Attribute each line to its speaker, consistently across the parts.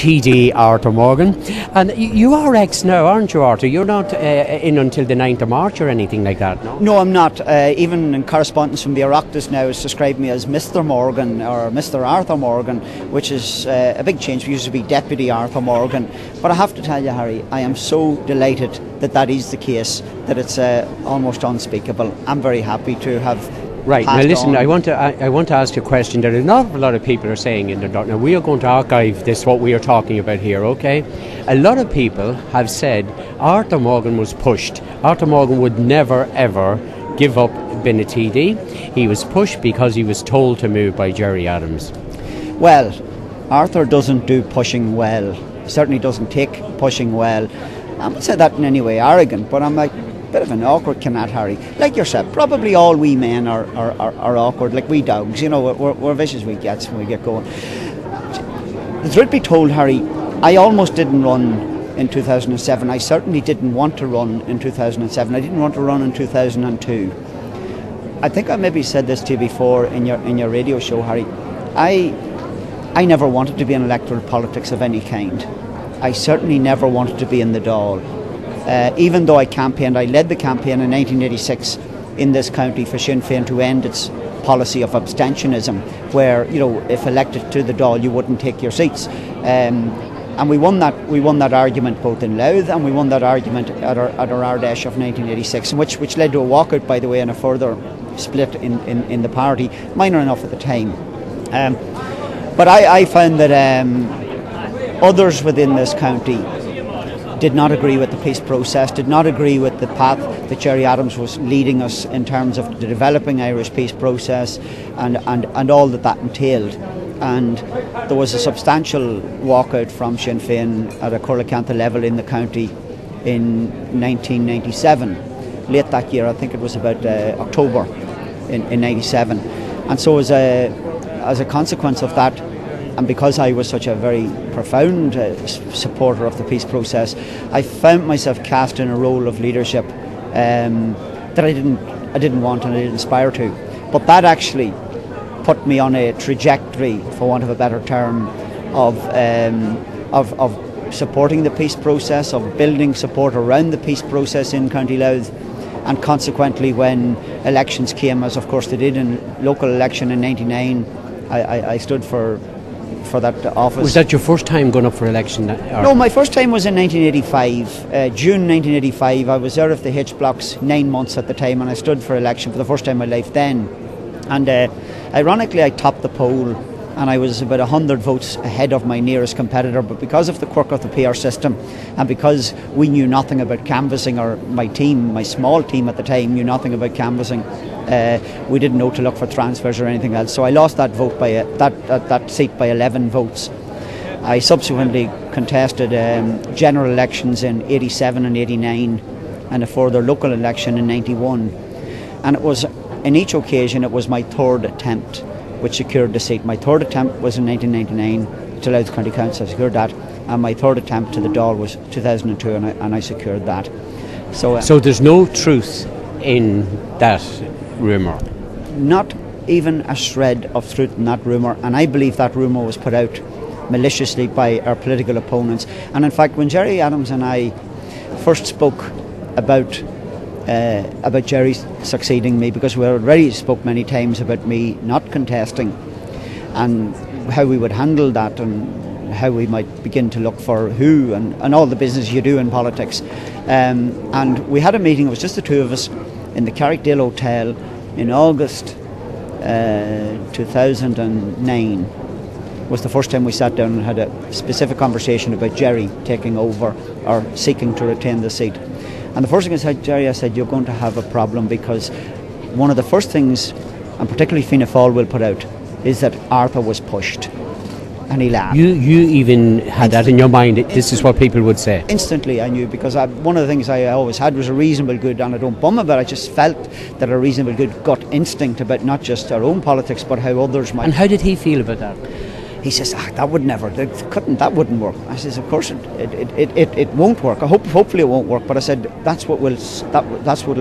Speaker 1: TD Authur Morgan. And you are ex now, aren't you, Arthur? You're not in until the 9th of March or anything like that, no?
Speaker 2: No, I'm not. Even in correspondence from the Oireachtas now, it's described me as Mr. Morgan or Mr. Authur Morgan, which is a big change. We used to be Deputy Authur Morgan. But I have to tell you, Harry, I am so delighted that that is the case, that it's almost unspeakable. I'm very happy to have.
Speaker 1: Right, now listen, I want to ask you a question that an awful lot of people are saying in the dark. Now we are going to archive this, what we are talking about here, okay? A lot of people have said Authur Morgan was pushed. Authur Morgan would never ever give up being a TD. He was pushed because he was told to move by Gerry Adams.
Speaker 2: Well, Authur doesn't do pushing well. He certainly doesn't take pushing well. I'm not saying that in any way arrogant, but I'm like, bit of an awkward canat, Harry. Like yourself, probably all we men are awkward, like we dogs, you know, we're vicious we gets when we get going. The truth be told, Harry, I almost didn't run in 2007. I certainly didn't want to run in 2007. I didn't want to run in 2002. I think I maybe said this to you before in your radio show, Harry. I never wanted to be in electoral politics of any kind. I certainly never wanted to be in the Dáil. Even though I led the campaign in 1986 in this county for Sinn Fein to end its policy of abstentionism, where, you know, if elected to the Dáil you wouldn't take your seats, and we won that argument both in Louth, and we won that argument at our Ardesh of 1986, which led to a walkout, by the way, and a further split in the party, minor enough at the time. But I found that others within this county did not agree with the peace process, did not agree with the path that Gerry Adams was leading us in terms of the developing Irish peace process and all that entailed. And there was a substantial walkout from Sinn Féin at a Curracanta level in the county in 1997. Late that year, I think it was about October in 97. And so as a consequence of that, and because I was such a very profound supporter of the peace process, I found myself cast in a role of leadership that I didn't want and I didn't aspire to. But that actually put me on a trajectory, for want of a better term, of supporting the peace process, of building support around the peace process in County Louth. And consequently, when elections came, as of course they did in local election in '99, I stood for that office.
Speaker 1: Was that your first time going up for election?
Speaker 2: No, my first time was in 1985, June 1985. I was out of the H blocks 9 months at the time, and I stood for election for the first time in my life then. And ironically, I topped the poll, and I was about 100 votes ahead of my nearest competitor. But because of the quirk of the PR system, and because we knew nothing about canvassing, or my team, my small team at the time, knew nothing about canvassing, we didn't know to look for transfers or anything else. So I lost that vote by that seat by 11 votes. I subsequently contested general elections in '87 and '89, and a further local election in '91. And it was, in each occasion, it was my third attempt which secured the seat. My third attempt was in 1999 to Louth County Council. I secured that, and my third attempt to the Dáil was 2002, and I secured that.
Speaker 1: So there's no truth in that rumour?
Speaker 2: Not even a shred of truth in that rumour, and I believe that rumour was put out maliciously by our political opponents. And in fact, when Gerry Adams and I first spoke about Gerry succeeding me, because we already spoke many times about me not contesting and how we would handle that and how we might begin to look for who and all the business you do in politics. And we had a meeting, it was just the two of us, in the Carrickdale Hotel in August 2009. Was the first time we sat down and had a specific conversation about Gerry taking over or seeking to retain the seat. And the first thing I said, Gerry, I said, you're going to have a problem, because one of the first things, and particularly Fianna Fáil will put out, is that Authur was pushed. And he laughed.
Speaker 1: You even had that in your mind, this is what people would say?
Speaker 2: Instantly I knew, because one of the things I always had was a reasonable good, and I don't bum about it, I just felt that a reasonable good gut instinct about not just our own politics but how others might.
Speaker 1: And how did he feel about that?
Speaker 2: He says, that would never, that wouldn't work. I says, of course it won't work. Hopefully it won't work. But I said, that's what will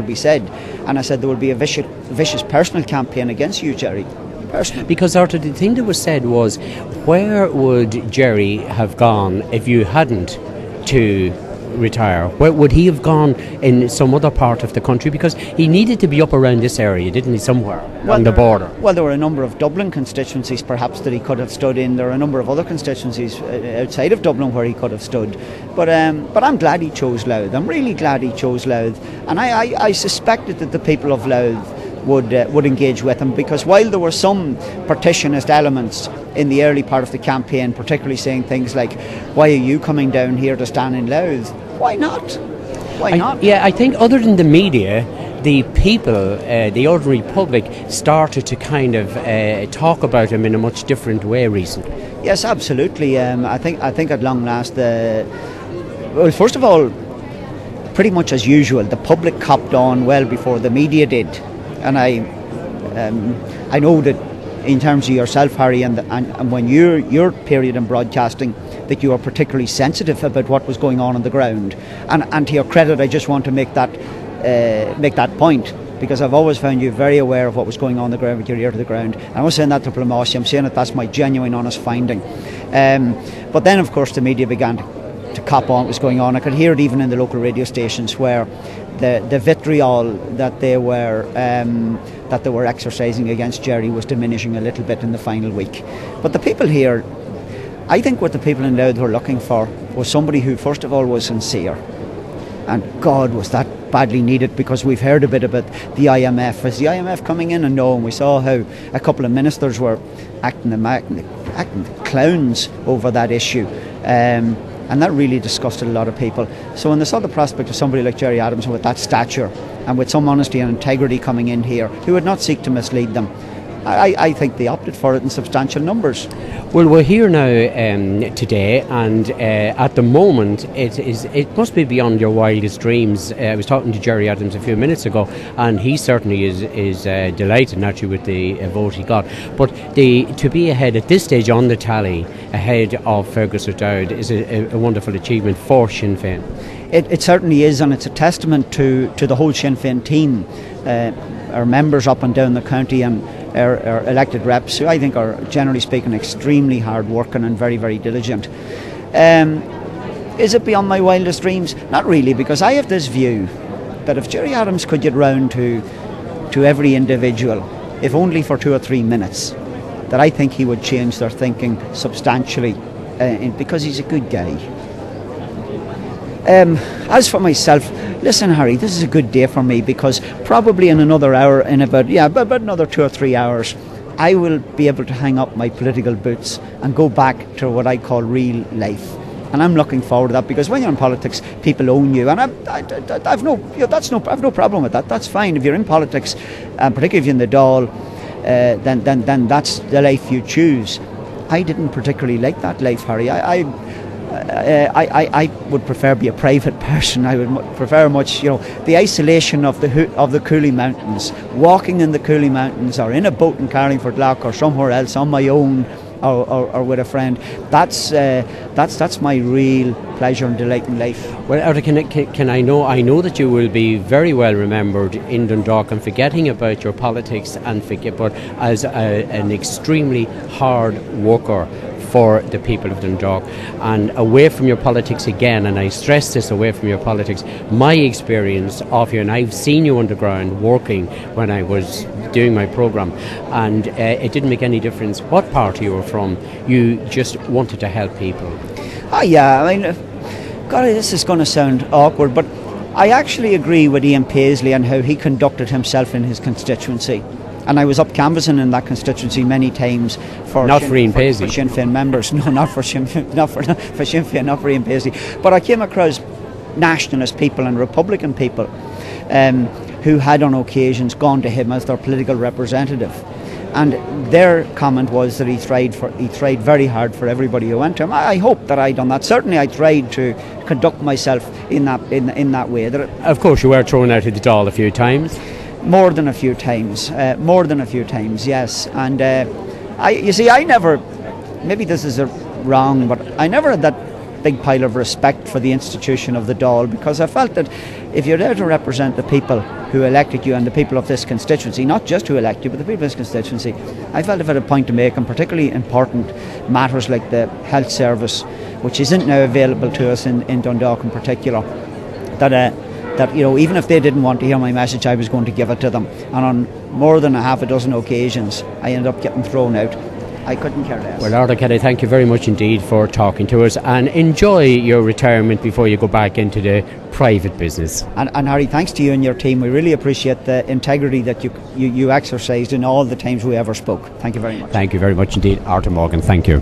Speaker 2: be said. And I said, there will be a vicious personal campaign against you, Gerry. personally.
Speaker 1: Because Arthur, the thing that was said was, where would Jerry have gone if you hadn't to retire? Where would he have gone in some other part of the country? Because he needed to be up around this area, didn't he, somewhere on the border?
Speaker 2: Well, there were a number of Dublin constituencies perhaps that he could have stood in. There are a number of other constituencies outside of Dublin where he could have stood. But I'm glad he chose Louth. I'm really glad he chose Louth. And I suspected that the people of Louth would engage with him, because while there were some partitionist elements in the early part of the campaign, particularly saying things like, why are you coming down here to stand in Louth? Why not? Why not?
Speaker 1: Yeah, I think other than the media, the people, the ordinary public, started to kind of talk about him in a much different way recently.
Speaker 2: Yes, absolutely. I think at long last, well, first of all, pretty much as usual, the public copped on well before the media did. And I know that in terms of yourself, Harry, and when your period in broadcasting, that you are particularly sensitive about what was going on the ground. And to your credit, I just want to make that point, because I've always found you very aware of what was going on the ground with your ear to the ground. I'm not saying that to Plamashi, I'm saying that that's my genuine, honest finding. But then, of course, the media began to cop on what was going on. I could hear it even in the local radio stations, where the vitriol that they were exercising against Jerry was diminishing a little bit in the final week. But the people here, I think what the people in Louth were looking for was somebody who, first of all, was sincere. And God, was that badly needed, because we've heard a bit about the IMF. Is the IMF coming in? And no, and we saw how a couple of ministers were acting clowns over that issue. And that really disgusted a lot of people. So when they saw the prospect of somebody like Jerry Adams with that stature and with some honesty and integrity coming in here, who would not seek to mislead them, I think they opted for it in substantial numbers.
Speaker 1: Well, we're here now today, and at the moment it must be beyond your wildest dreams. I was talking to Jerry Adams a few minutes ago, and he certainly is delighted naturally with the vote he got. But to be ahead at this stage on the tally, ahead of Fergus O'Dowd, is a wonderful achievement for Sinn Féin.
Speaker 2: It certainly is, and it's a testament to the whole Sinn Féin team, our members up and down the county, and our elected reps, who I think are, generally speaking, extremely hard working and very, very diligent. Is it beyond my wildest dreams? Not really, because I have this view that if Jerry Adams could get round to every individual, if only for 2 or 3 minutes, that I think he would change their thinking substantially, because he's a good guy. As for myself, listen, Harry, this is a good day for me, because probably in another hour, about another 2 or 3 hours, I will be able to hang up my political boots and go back to what I call real life. And I'm looking forward to that, because when you're in politics, people own you, and I've no problem with that. That's fine if you're in politics, particularly if you're in the Dáil. Then that's the life you choose. I didn't particularly like that life, Harry. I would prefer be a private person. I would prefer much, the isolation of the Cooley Mountains, walking in the Cooley Mountains, or in a boat in Carlingford Lough, or somewhere else on my own, or with a friend. That's my real pleasure and delight in life.
Speaker 1: Well, Authur, can I know that you will be very well remembered in Dundalk, and forgetting about your politics but as an extremely hard worker for the people of Dundalk, and away from your politics again, and I stress this, away from your politics, my experience of you, and I've seen you underground working when I was doing my programme, and it didn't make any difference what party you were from, you just wanted to help people.
Speaker 2: Oh yeah, I mean, God, this is going to sound awkward, but I actually agree with Ian Paisley and how he conducted himself in his constituency. And I was up canvassing in that constituency many times for Sinn Féin members. No, not for Sinn Féin, not for Sinn Féin, not for Ian Paisley. But I came across nationalist people and Republican people who had on occasions gone to him as their political representative. And their comment was that he tried very hard for everybody who went to him. I hope that I'd done that. Certainly I tried to conduct myself in that way.
Speaker 1: Of course you were thrown out of the Dáil a few times.
Speaker 2: More than a few times, yes. And I never, maybe this is wrong, but I never had that big pile of respect for the institution of the Dáil, because I felt that if you're there to represent the people who elected you and the people of this constituency, not just who elected you, but the people of this constituency, I felt I had a point to make, and particularly important matters like the health service, which isn't now available to us in Dundalk in particular, that even if they didn't want to hear my message, I was going to give it to them. And on more than a half a dozen occasions, I ended up getting thrown out. I couldn't care less.
Speaker 1: Well, Authur Kelly, thank you very much indeed for talking to us, and enjoy your retirement before you go back into the private business.
Speaker 2: And Harry, thanks to you and your team. We really appreciate the integrity that you exercised in all the times we ever spoke. Thank you very much.
Speaker 1: Thank you very much indeed, Authur Morgan. Thank you.